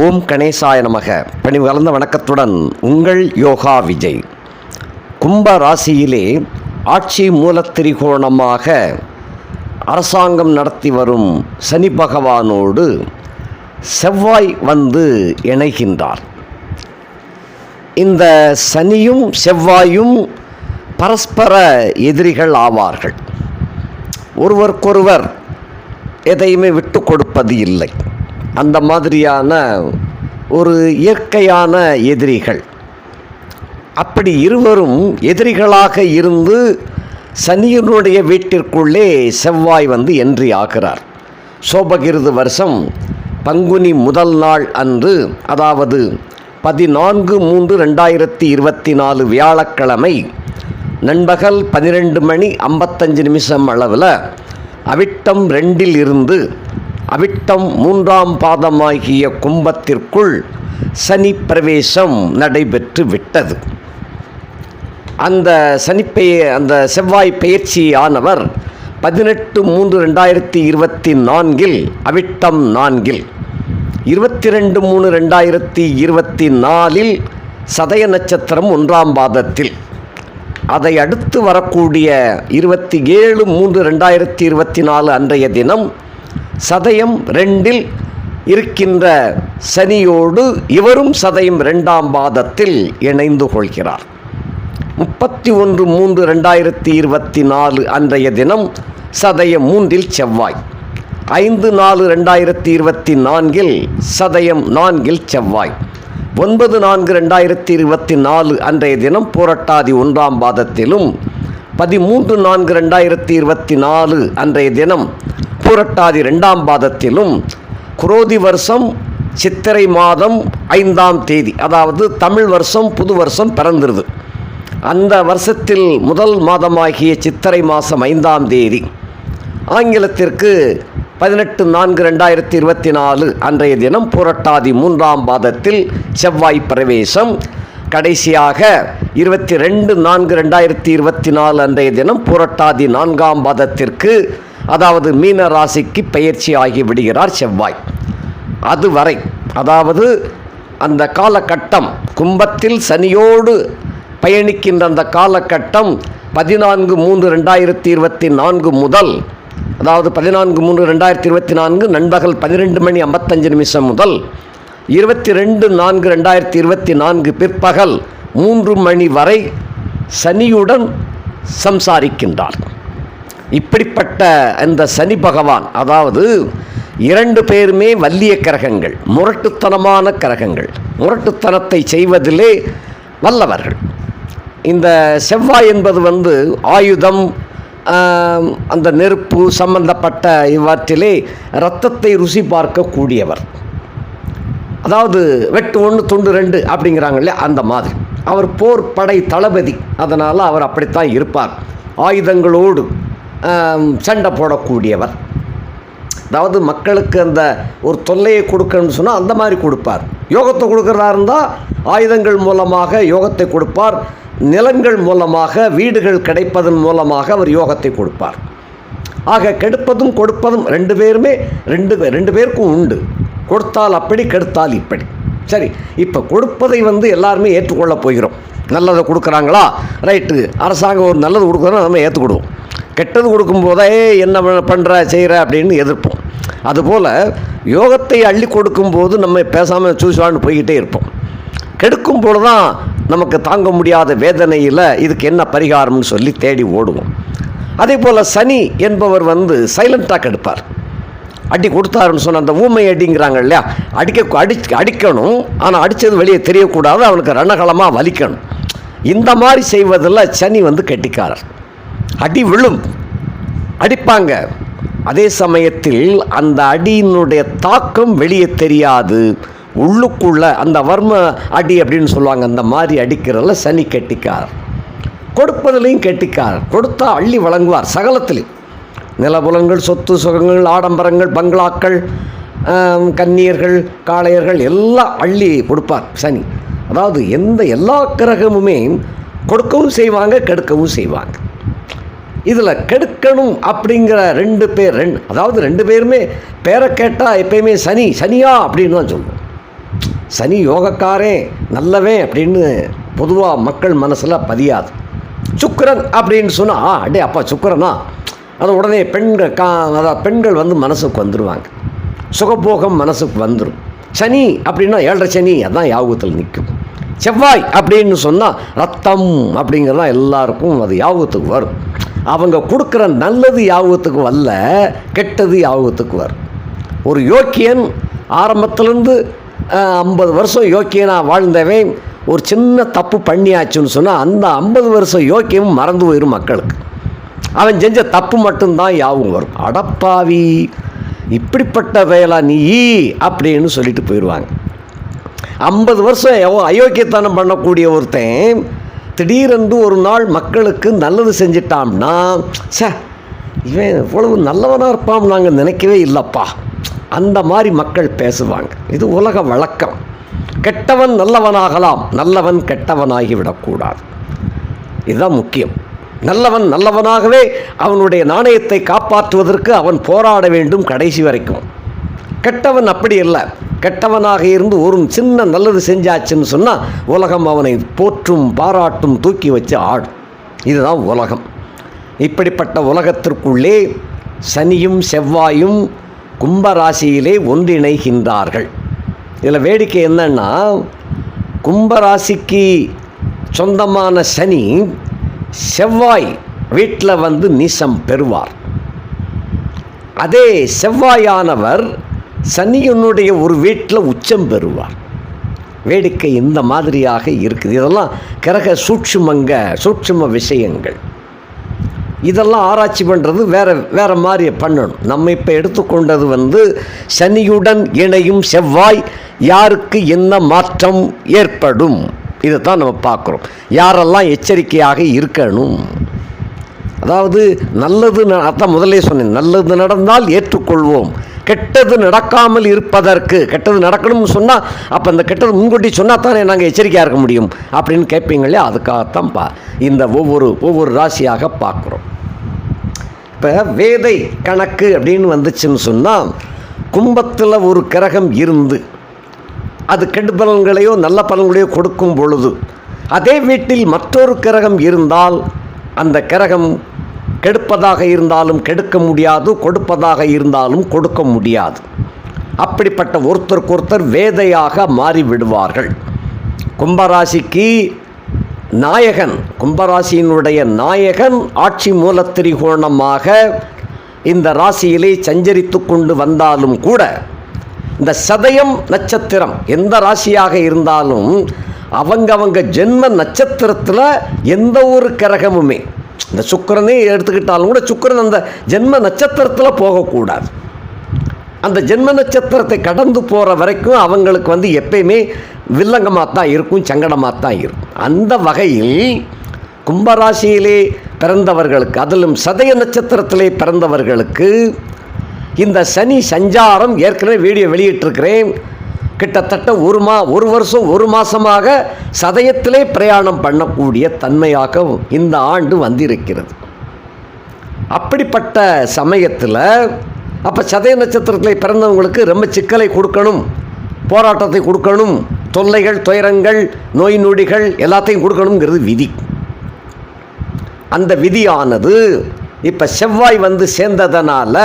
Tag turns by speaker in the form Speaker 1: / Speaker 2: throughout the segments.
Speaker 1: ஓம் கணேசாய நமக. பணிவு கலந்த வணக்கத்துடன் உங்கள் யோகா விஜய். கும்ப ராசியிலே ஆட்சி மூலத்திரிகோணமாக அரசாங்கம் நடத்தி வரும் சனி பகவானோடு செவ்வாய் வந்து இணைகின்றார். இந்த சனியும் செவ்வாயும் பரஸ்பர எதிரிகள் ஆவார்கள். ஒருவருக்கொருவர் எதையுமே விட்டு கொடுப்பது இல்லை. அந்த மாதிரியான ஒரு இயற்கையான எதிரிகள். அப்படி இருவரும் எதிரிகளாக இருந்து சனியினுடைய வீட்டிற்குள்ளே செவ்வாய் வந்து என்ட்ரி ஆகிறார். சோபகிருது வருஷம் பங்குனி முதல் நாள் அன்று, அதாவது 14/3/2024 வியாழக்கிழமை நண்பகல் 12:55 அளவில் அவிட்டம் 2 இருந்து அவிட்டம் 3ஆம் பாதமாகிய கும்பத்திற்குள் சனி பிரவேசம் நடைபெற்று விட்டது. அந்த செவ்வாய் பயிற்சியானவர் 18/3/2024 அவிட்டம் 4 22/3/2024 சதய நட்சத்திரம் 1ஆம் பாதத்தில், அதை அடுத்து வரக்கூடிய 27/3/2024 அன்றைய தினம் சதயம் 2 இருக்கின்ற சனியோடு இவரும் சதயம் 2ஆம் பாதத்தில் இணைந்து கொள்கிறார். 31/3/2024 அன்றைய தினம் சதயம் 3 செவ்வாய், 5/4/2024 சதயம் 4 செவ்வாய், 9/4/2024 அன்றைய தினம் பூரட்டாதி 1ஆம் பாதத்திலும், 13/4/2024 அன்றைய தினம் பூரட்டாதி 2ஆம் பாதத்திலும், குரோதி வருஷம் சித்திரை மாதம் 5ஆம் தேதி, அதாவது தமிழ் வருஷம் புது வருஷம் பிறந்திருது. அந்த வருஷத்தில் முதல் மாதமாகிய சித்திரை மாதம் 5ஆம் தேதி, ஆங்கிலத்திற்கு 18/4/2024 அன்றைய தினம் பூரட்டாதி 3ஆம் பாதத்தில் செவ்வாய் பிரவேசம். கடைசியாக 22/4/2024 அன்றைய தினம் பூரட்டாதி 4ஆம் பாதத்திற்கு, அதாவது மீன ராசிக்கு பயிற்சி ஆகி விடுகிறார் செவ்வாய். அதுவரை, அதாவது அந்த காலகட்டம் கும்பத்தில் சனியோடு பயணிக்கின்ற அந்த காலகட்டம் 14/3/2024 முதல், அதாவது 14/3/2024 நண்பகல் 12:55 முதல் 22/4/2024 பிற்பகல் 3 மணி வரை சனியுடன் சம்சாரிக்கின்றார். இப்படிப்பட்ட இந்த சனி பகவான், அதாவது 2 பேருமே வல்லிய கிரகங்கள், முரட்டுத்தனமான கிரகங்கள், முரட்டுத்தனத்தை செய்வதிலே வல்லவர்கள். இந்த செவ்வாய் என்பது வந்து ஆயுதம், அந்த நெருப்பு சம்பந்தப்பட்ட இவற்றிலே இரத்தத்தை ருசி பார்க்கக்கூடியவர். அதாவது வெட்டு 1 துண்டு 2 அப்படிங்கிறாங்க இல்லையா, அந்த மாதிரி. அவர் போர் படை தளபதி, அதனால் அவர் அப்படித்தான் இருப்பார். ஆயுதங்களோடு சண்டை போடக்கூடியவர். அதாவது மக்களுக்கு அந்த ஒரு தொல்லையை கொடுக்கணும்னு சொன்னால் அந்த மாதிரி கொடுப்பார். யோகத்தை கொடுக்குறதா இருந்தால் ஆயுதங்கள் மூலமாக யோகத்தை கொடுப்பார். நிலங்கள் மூலமாக, வீடுகள் கிடைப்பதன் மூலமாக அவர் யோகத்தை கொடுப்பார். ஆக கெடுப்பதும் கொடுப்பதும் 2 பேருமே 2 பேருக்கும் உண்டு. கொடுத்தால் அப்படி, கெடுத்தால் இப்படி. சரி, இப்போ கொடுப்பதை வந்து எல்லாருமே ஏற்றுக்கொள்ள போகிறோம். நல்லதை கொடுக்குறாங்களா, ரைட்டு, அரசாங்கம் ஒரு நல்லது கொடுக்குறோம், நம்ம ஏற்றுக்கிடுவோம். கெட்டது கொடுக்கும்போதே என்ன பண்ணுற செய்கிற அப்படின்னு எதிர்ப்போம். அதுபோல் யோகத்தை அள்ளி கொடுக்கும்போது நம்ம பேசாமல் சூழ்வான்னு போய்கிட்டே இருப்போம். கெடுக்கும் போது தான் நமக்கு தாங்க முடியாத வேதனையில் இதுக்கு என்ன பரிகாரம்னு சொல்லி தேடி ஓடுவோம். அதே போல் சனி என்பவர் வந்து சைலண்ட்டாக கெடுப்பார். அடி கொடுத்தாருன்னு சொன்ன அந்த ஊமை அடிங்கிறாங்க இல்லையா, அடிக்கணும், ஆனால் அடித்தது வெளியே தெரியக்கூடாது, அவனுக்கு ரணகலமாக வலிக்கணும். இந்த மாதிரி செய்வதில் சனி வந்து கெட்டிக்காரர். அடி விழும், அடிப்பாங்க. அதே சமயத்தில் அந்த அடியினுடைய தாக்கம் வெளியே தெரியாது, உள்ளுக்குள்ள அந்த வர்ம அடி அப்படின்னு சொல்லுவாங்க, அந்த மாதிரி அடிக்கிறதுல சனி கெட்டிக்கார். கொடுப்பதிலையும் கெட்டிக்கார். கொடுத்தா அள்ளி வழங்குவார். சகலத்திலையும் நிலபுலங்கள், சொத்து சுகங்கள், ஆடம்பரங்கள், பங்களாக்கள், கன்னியர்கள், காளையர்கள் எல்லாம் அள்ளி கொடுப்பார் சனி. அதாவது எல்லா கிரகமுமே கொடுக்கவும் செய்வாங்க, கெடுக்கவும் செய்வாங்க. இதில் கெடுக்கணும் அப்படிங்கிற 2 பேர், அதாவது 2 பேருமே பேரை கேட்டால் எப்பயுமே சனியா அப்படின்னு தான் சொல்லுவோம். சனி யோகக்காரே நல்லவே அப்படின்னு பொதுவாக மக்கள் மனசில் பதியாது. சுக்கிரன் அப்படின்னு சொன்னால் அடே அப்பா சுக்கிரனா, அது உடனே பெண்கள் வந்து மனசுக்கு வந்துடுவாங்க, சுகபோகம் மனசுக்கு வந்துடும். சனி அப்படின்னா 7.5 சனி, அதான் யாபகத்தில் நிற்கும். செவ்வாய் அப்படின்னு சொன்னால் ரத்தம் அப்படிங்கிறதான் எல்லாருக்கும் அது யாபகத்துக்கு வரும். அவங்க கொடுக்குற நல்லது யாபகத்துக்கு வரல, கெட்டது யாபகத்துக்கு வரும். ஒரு யோக்கியன் ஆரம்பத்துலேருந்து 50 வருஷம் யோக்கியனாக வாழ்ந்தவன் ஒரு சின்ன தப்பு பண்ணியாச்சுன்னு சொன்னால் அந்த 50 வருஷம் யோக்கியமும் மறந்து போயிடும் மக்களுக்கு. அவன் செஞ்ச தப்பு மட்டும்தான் யாவும் வரும். அடப்பாவி இப்படிப்பட்ட வேலை நீ அப்படின்னு சொல்லிட்டு போயிடுவாங்க. 50 வருஷம் அயோக்கியத்தனம் பண்ணக்கூடிய ஒருத்தன் திடீரென்று ஒரு நாள் மக்களுக்கு நல்லது செஞ்சிட்டான்னா, இவன் இவ்வளவு நல்லவனாக இருப்பான் நாங்கள் நினைக்கவே இல்லைப்பா, அந்த மாதிரி மக்கள் பேசுவாங்க. இது உலக வழக்கம். கெட்டவன் நல்லவனாகலாம், நல்லவன் கெட்டவனாகிவிடக்கூடாது. இதுதான் முக்கியம். நல்லவன் நல்லவனாகவே அவனுடைய நாணயத்தை காப்பாற்றுவதற்கு அவன் போராட வேண்டும் கடைசி வரைக்கும். கெட்டவன் அப்படி இல்லை. கெட்டவனாக இருந்து ஒரு சின்ன நல்லது செஞ்சாச்சுன்னு சொன்னால் உலகம் அவனை போற்றும் பாராட்டும் தூக்கி வச்சு ஆடும். இதுதான் உலகம். இப்படிப்பட்ட உலகத்திற்குள்ளே சனியும் செவ்வாயும் கும்பராசியிலே ஒன்றிணைகின்றார்கள். இதில் வேடிக்கை என்னன்னா, கும்பராசிக்கு சொந்தமான சனி செவ்வாய் வீட்டில் வந்து நீசம் பெறுவார். அதே செவ்வாயானவர் சனியனுடைய ஒரு வீட்டில் உச்சம் பெறுவார். வேடிக்கை இந்த மாதிரியாக இருக்குது. இதெல்லாம் கிரக சூட்சும விஷயங்கள். இதெல்லாம் ஆராய்ச்சி பண்ணுறது வேறு மாதிரி பண்ணணும். நம்ம இப்போ எடுத்துக்கொண்டது வந்து சனியுடன் இணையும் செவ்வாய் யாருக்கு என்ன மாற்றம் ஏற்படும், இதை தான் நம்ம பார்க்குறோம். யாரெல்லாம் எச்சரிக்கையாக இருக்கணும். அதாவது நல்லது, அதான் முதலே சொன்னேன், நல்லது நடந்தால் ஏற்றுக்கொள்வோம், கெட்டது நடக்காமல் இருப்பதற்கு, கெட்டது நடக்கணும்னு சொன்னால் அப்போ அந்த கெட்டது முன்கூட்டி சொன்னால் தானே நாங்கள் எச்சரிக்கையாக இருக்க முடியும் அப்படின்னு கேட்பீங்களே, அதுக்காகத்தான் இந்த ஒவ்வொரு ராசியாக பார்க்குறோம். இப்போ வேதை கணக்கு அப்படின்னு வந்துச்சுன்னு சொன்னால், கும்பத்தில் ஒரு கிரகம் இருந்து அது கெடு பலன்களையோ நல்ல பலன்களையோ கொடுக்கும் பொழுது, அதே வீட்டில் மற்றொரு கிரகம் இருந்தால் அந்த கிரகம் கெடுப்பதாக இருந்தாலும் கெடுக்க முடியாது, கொடுப்பதாக இருந்தாலும் கொடுக்க முடியாது. அப்படிப்பட்ட ஒருத்தருக்கொருத்தர் வேதையாக மாறிவிடுவார்கள். கும்பராசிக்கு நாயகன், கும்பராசியினுடைய நாயகன் ஆட்சி மூலத்திரிகோணமாக இந்த ராசியிலே சஞ்சரித்து கொண்டு வந்தாலும் கூட, இந்த சதயம் நட்சத்திரம் எந்த ராசியாக இருந்தாலும் அவங்க ஜென்ம நட்சத்திரத்தில் எந்த ஒரு கிரகமுமே, இந்த சுக்கிரனே எடுத்துக்கிட்டாலும் கூட சுக்கிரன் அந்த ஜென்ம நட்சத்திரத்தில் போகக்கூடாது. அந்த ஜென்ம நட்சத்திரத்தை கடந்து போகிற வரைக்கும் அவங்களுக்கு வந்து எப்பயுமே வில்லங்கமாக தான் இருக்கும், சங்கடமாக தான் இருக்கும். அந்த வகையில் கும்பராசியிலே பிறந்தவர்களுக்கு, அதிலும் சதய நட்சத்திரத்திலே பிறந்தவர்களுக்கு இந்த சனி சஞ்சாரம், ஏற்கனவே வீடியோ வெளியிட்டிருக்கிறேன், கிட்டத்தட்ட ஒரு வருஷம் 1 மாதமாக சதயத்திலே பிரயாணம் பண்ணக்கூடிய தன்மையாக இந்த ஆண்டு வந்திருக்கிறது. அப்படிப்பட்ட சமயத்தில் அப்போ சதய நட்சத்திரத்தில் பிறந்தவங்களுக்கு ரொம்ப சிக்கலை கொடுக்கணும், போராட்டத்தை கொடுக்கணும், தொல்லைகள், துயரங்கள், நோய் நொடிகள் எல்லாத்தையும் கொடுக்கணுங்கிறது விதி. அந்த விதியானது இப்போ செவ்வாய் வந்து சேர்ந்ததனால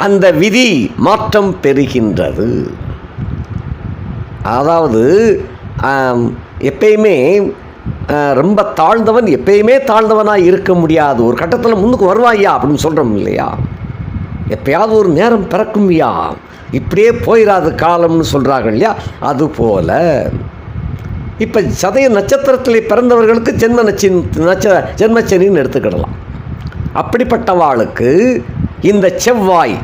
Speaker 1: அந்த விதி மாற்றம் பெறுகின்றது. அதாவது எப்பயுமே ரொம்ப தாழ்ந்தவன் எப்பயுமே தாழ்ந்தவனாக இருக்க முடியாது. ஒரு கட்டத்தில் முன்னுக்கு வருவாய்யா அப்படின்னு சொல்கிறோம் இல்லையா, எப்பயாவது ஒரு நேரம் பிறக்கும்யா, இப்படியே போயிடாது காலம்னு சொல்கிறார்கள் இல்லையா, அதுபோல் இப்போ சதய நட்சத்திரத்தில் பிறந்தவர்களுக்கு ஜென்மச்சனின்னு எடுத்துக்கிடலாம். அப்படிப்பட்டவாளுக்கு இந்த செவ்வாய்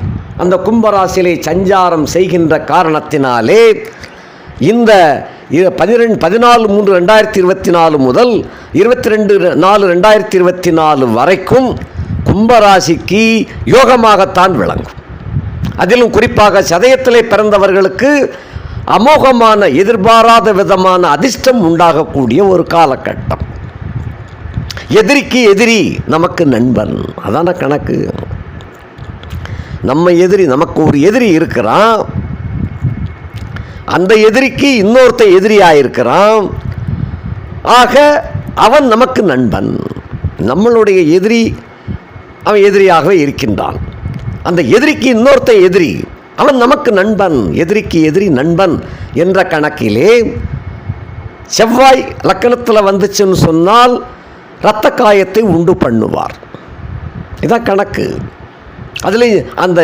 Speaker 1: அந்த கும்பராசியிலே சஞ்சாரம் செய்கின்ற காரணத்தினாலே இந்த 14/3/2024 முதல் 22/4/2024 வரைக்கும் கும்பராசிக்கு யோகமாகத்தான் விளங்கும். அதிலும் குறிப்பாக சதயத்திலே பிறந்தவர்களுக்கு அமோகமான, எதிர்பாராத விதமான அதிர்ஷ்டம் உண்டாகக்கூடிய ஒரு காலகட்டம். எதிரிக்கு எதிரி நமக்கு நண்பன், அதான கணக்கு. நம்ம எதிரி, நமக்கு ஒரு எதிரி இருக்கிறான், அந்த எதிரிக்கு இன்னொருத்த எதிரியாயிருக்கிறான். ஆக அவன் நமக்கு நண்பன். நம்மளுடைய எதிரி அவன் எதிரியாகவே இருக்கின்றான். அந்த எதிரிக்கு இன்னொருத்த எதிரி, அவன் நமக்கு நண்பன். எதிரிக்கு எதிரி நண்பன் என்ற கணக்கிலே செவ்வாய் லக்கணத்தில் வந்துச்சுன்னு சொன்னால் இரத்த காயத்தை உண்டு பண்ணுவார். இதான் கணக்கு. அதில் அந்த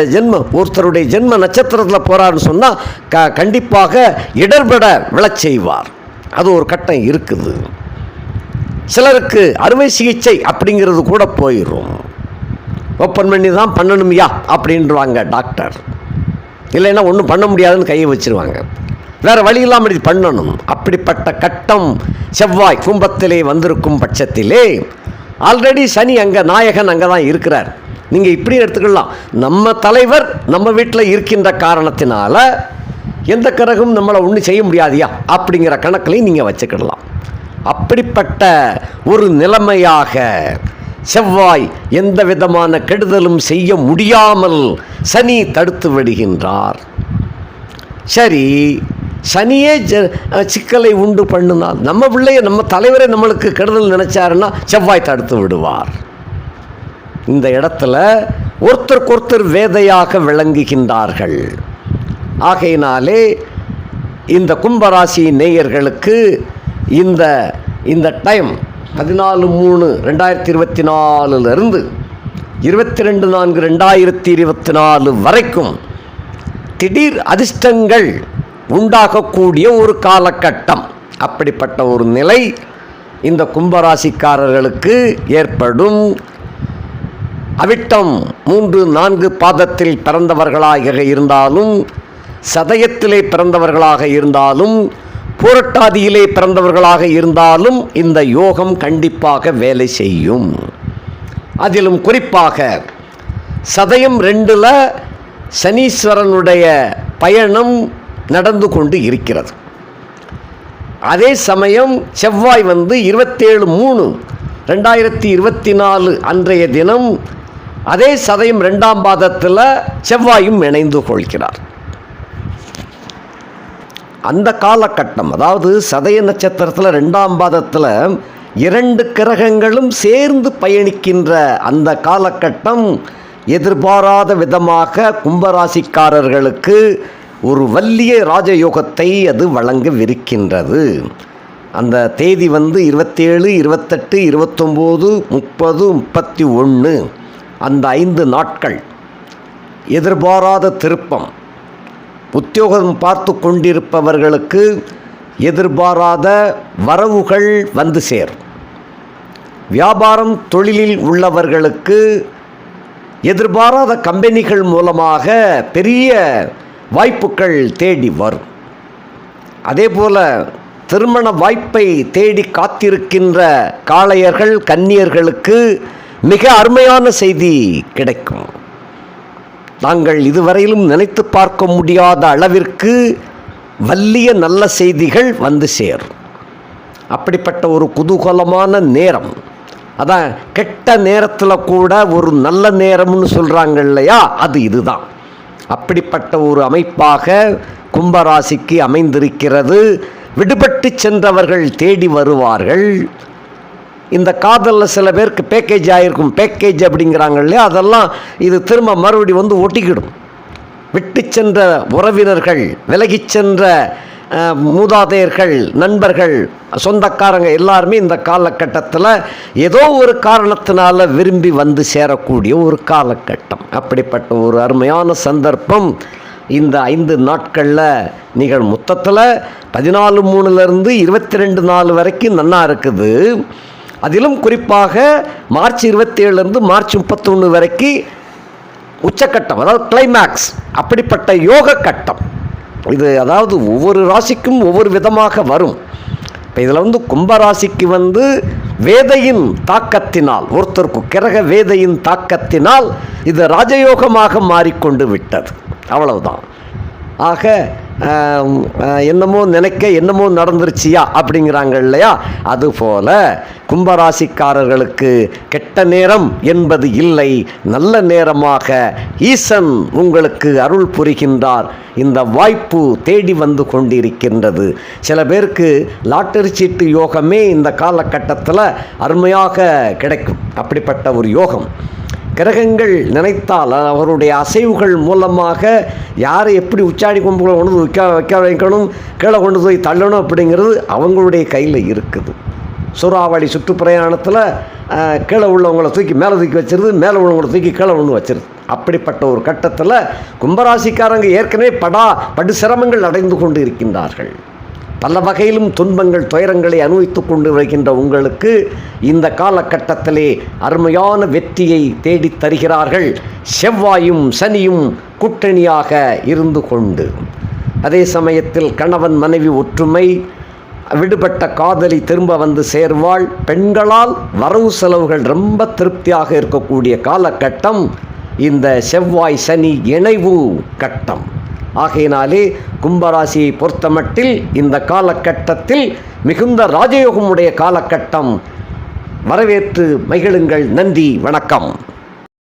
Speaker 1: ஒருத்தருடைய ஜென்ம நட்சத்திரத்தில் போகிறான்னு சொன்னால் கண்டிப்பாக இடர்பட விழச் செய்வார். அது ஒரு கட்டம் இருக்குது. சிலருக்கு அறுவை சிகிச்சை அப்படிங்கிறது கூட போயிடும். ஓப்பன் பண்ணி தான் பண்ணணுமையா அப்படின்வாங்க டாக்டர். இல்லைன்னா ஒன்றும் பண்ண முடியாதுன்னு கையை வச்சுருவாங்க. வேறு வழி இல்லாமல் இது பண்ணணும். அப்படிப்பட்ட கட்டம் செவ்வாய் கும்பத்திலே வந்திருக்கும் பட்சத்திலே ஆல்ரெடி சனி அங்கே நாயகன் அங்கே தான் இருக்கிறார். நீங்கள் இப்படி எடுத்துக்கலாம், நம்ம தலைவர் நம்ம வீட்டில் இருக்கின்ற காரணத்தினால எந்த கிரகம் நம்மளை ஒன்றும் செய்ய முடியாதியா அப்படிங்கிற கணக்கிலையும் நீங்கள் வச்சுக்கிடலாம். அப்படிப்பட்ட ஒரு நிலைமையாக செவ்வாய் எந்த விதமான கெடுதலும் செய்ய முடியாமல் சனி தடுத்து விடுகின்றார். சரி, சனியே சிக்கலை உண்டு பண்ணினால் நம்ம பிள்ளைய நம்ம தலைவரை நம்மளுக்கு கெடுதல் நினைச்சாருன்னா செவ்வாய் தடுத்து விடுவார். இந்த இடத்துல ஒருத்தருக்கொருத்தர் வேதையாக விளங்குகின்றார்கள். ஆகையினாலே இந்த கும்பராசி நேயர்களுக்கு இந்த டைம் 14/3/2024 22/4/2024 வரைக்கும் திடீர் அதிர்ஷ்டங்கள் உண்டாகக்கூடிய ஒரு காலகட்டம். அப்படிப்பட்ட ஒரு நிலை இந்த கும்பராசிக்காரர்களுக்கு ஏற்படும். அவிட்டம் 3-4 பாதத்தில் பிறந்தவர்களாக இருந்தாலும், சதயத்திலே பிறந்தவர்களாக இருந்தாலும், பூரட்டாதியிலே பிறந்தவர்களாக இருந்தாலும் இந்த யோகம் கண்டிப்பாக வேலை செய்யும். அதிலும் குறிப்பாக சதயம் 2 சனீஸ்வரனுடைய பயணம் நடந்து கொண்டு இருக்கிறது. அதே சமயம் செவ்வாய் 27/3/2024 அன்றைய தினம் அதே சதயம் 2ஆம் பாதத்தில் செவ்வாயும் இணைந்து கொள்கிறார். அந்த காலகட்டம், அதாவது சதய நட்சத்திரத்தில் 2ஆம் பாதத்தில் 2 கிரகங்களும் சேர்ந்து பயணிக்கின்ற அந்த காலகட்டம் எதிர்பாராத விதமாக கும்பராசிக்காரர்களுக்கு ஒரு வல்லிய ராஜயோகத்தை அது வழங்கவிருக்கின்றது. அந்த தேதி 27, 28, 29, 30, 31 அந்த 5 நாட்கள் எதிர்பாராத திருப்பம். உத்தியோகம் பார்த்து கொண்டிருப்பவர்களுக்கு எதிர்பாராத வரவுகள் வந்து சேரும். வியாபாரம் தொழிலில் உள்ளவர்களுக்கு எதிர்பாராத கம்பெனிகள் மூலமாக பெரிய வாய்ப்புகள் தேடி வரும். அதே போல் திருமண வாய்ப்பை தேடி காத்திருக்கின்ற காளையர்கள் கன்னியர்களுக்கு மிக அருமையான செய்தி கிடைக்கும். நாங்கள் இதுவரையிலும் நினைத்து பார்க்க முடியாத அளவிற்கு வல்லிய நல்ல செய்திகள் வந்து சேரும். அப்படிப்பட்ட ஒரு குதூகலமான நேரம். அதான் கெட்ட நேரத்தில் கூட ஒரு நல்ல நேரம்னு சொல்கிறாங்க இல்லையா, அது இதுதான். அப்படிப்பட்ட ஒரு அமைப்பாக கும்பராசிக்கு அமைந்திருக்கிறது. விடுபட்டு சென்றவர்கள் தேடி வருவார்கள். இந்த காதலில் சில பேருக்கு பேக்கேஜ் ஆகிருக்கும், பேக்கேஜ் அப்படிங்கிறாங்க இல்லையா, அதெல்லாம் இது திரும்ப மறுபடி வந்து ஒட்டிக்கிடும். விட்டு சென்ற உறவினர்கள், விலகி சென்ற மூதாதையர்கள், நண்பர்கள், சொந்தக்காரங்க எல்லாருமே இந்த காலகட்டத்தில் ஏதோ ஒரு காரணத்தினால விரும்பி வந்து சேரக்கூடிய ஒரு காலகட்டம். அப்படிப்பட்ட ஒரு அருமையான சந்தர்ப்பம் இந்த 5 நாட்களில் நிகழும். மொத்தத்தில் 14/3 22/4 வரைக்கும் நன்னா இருக்குது. அதிலும் குறிப்பாக மார்ச் 27 மார்ச் 31 வரைக்கும் உச்சக்கட்டம், அதாவது கிளைமேக்ஸ். அப்படிப்பட்ட யோக கட்டம் இது. அதாவது ஒவ்வொரு ராசிக்கும் ஒவ்வொரு விதமாக வரும். இப்போ இதில் கும்பராசிக்கு வேதையின் தாக்கத்தினால், ஒருத்தருக்கு கிரக வேதையின் தாக்கத்தினால் இது ராஜயோகமாக மாறிக்கொண்டு விட்டது. அவ்வளவுதான். ஆக என்னமோ நினைக்க என்னமோ நடந்துருச்சியா அப்படிங்கிறாங்க இல்லையா, அதுபோல கும்பராசிக்காரர்களுக்கு கெட்ட நேரம் என்பது இல்லை, நல்ல நேரமாக ஈசன் உங்களுக்கு அருள் புரிகின்றார். இந்த வாய்ப்பு தேடி வந்து கொண்டிருக்கின்றது. சில பேருக்கு லாட்டரி சீட்டு யோகமே இந்த காலகட்டத்தில் அருமையாக கிடைக்கும். அப்படிப்பட்ட ஒரு யோகம் கிரகங்கள் நினைத்தால் அவருடைய அசைவுகள் மூலமாக யாரை எப்படி உச்சாடி கொம்புகளை கொண்டு வைக்க வைக்கணும், கீழே கொண்டு போய் தள்ளணும் அப்படிங்கிறது அவங்களுடைய கையில் இருக்குது. சூறாவளி சுற்றுப்பிரயாணத்தில் கீழே உள்ளவங்களை தூக்கி மேலே தூக்கி வச்சிருது, மேலே உள்ளவங்களை தூக்கி கீழே ஒன்று வச்சிருது. அப்படிப்பட்ட ஒரு கட்டத்தில் கும்பராசிக்காரங்க ஏற்கனவே படு சிரமங்கள் அடைந்து கொண்டு இருக்கின்றார்கள். பல வகையிலும் துன்பங்கள் துயரங்களை அனுபவித்துக் கொண்டு வருகின்ற உங்களுக்கு இந்த காலகட்டத்திலே அருமையான வெற்றியை தேடித் தருகிறார்கள். செவ்வாயும் சனியும் கூட்டணியாக இருந்து கொண்டு, அதே சமயத்தில் கணவன் மனைவி ஒற்றுமை, விடுபட்ட காதலி திரும்ப வந்து சேர்வாள். பெண்களால் வரவு செலவுகள் ரொம்ப திருப்தியாக இருக்கக்கூடிய காலகட்டம் இந்த செவ்வாய் சனி இணைவு கட்டம். ஆகையினாலே கும்பராசியை பொறுத்தமட்டில் இந்த காலகட்டத்தில் மிகுந்த ராஜயோகமுடைய காலகட்டம். வரவேற்று மகிழுங்கள். நன்றி, வணக்கம்.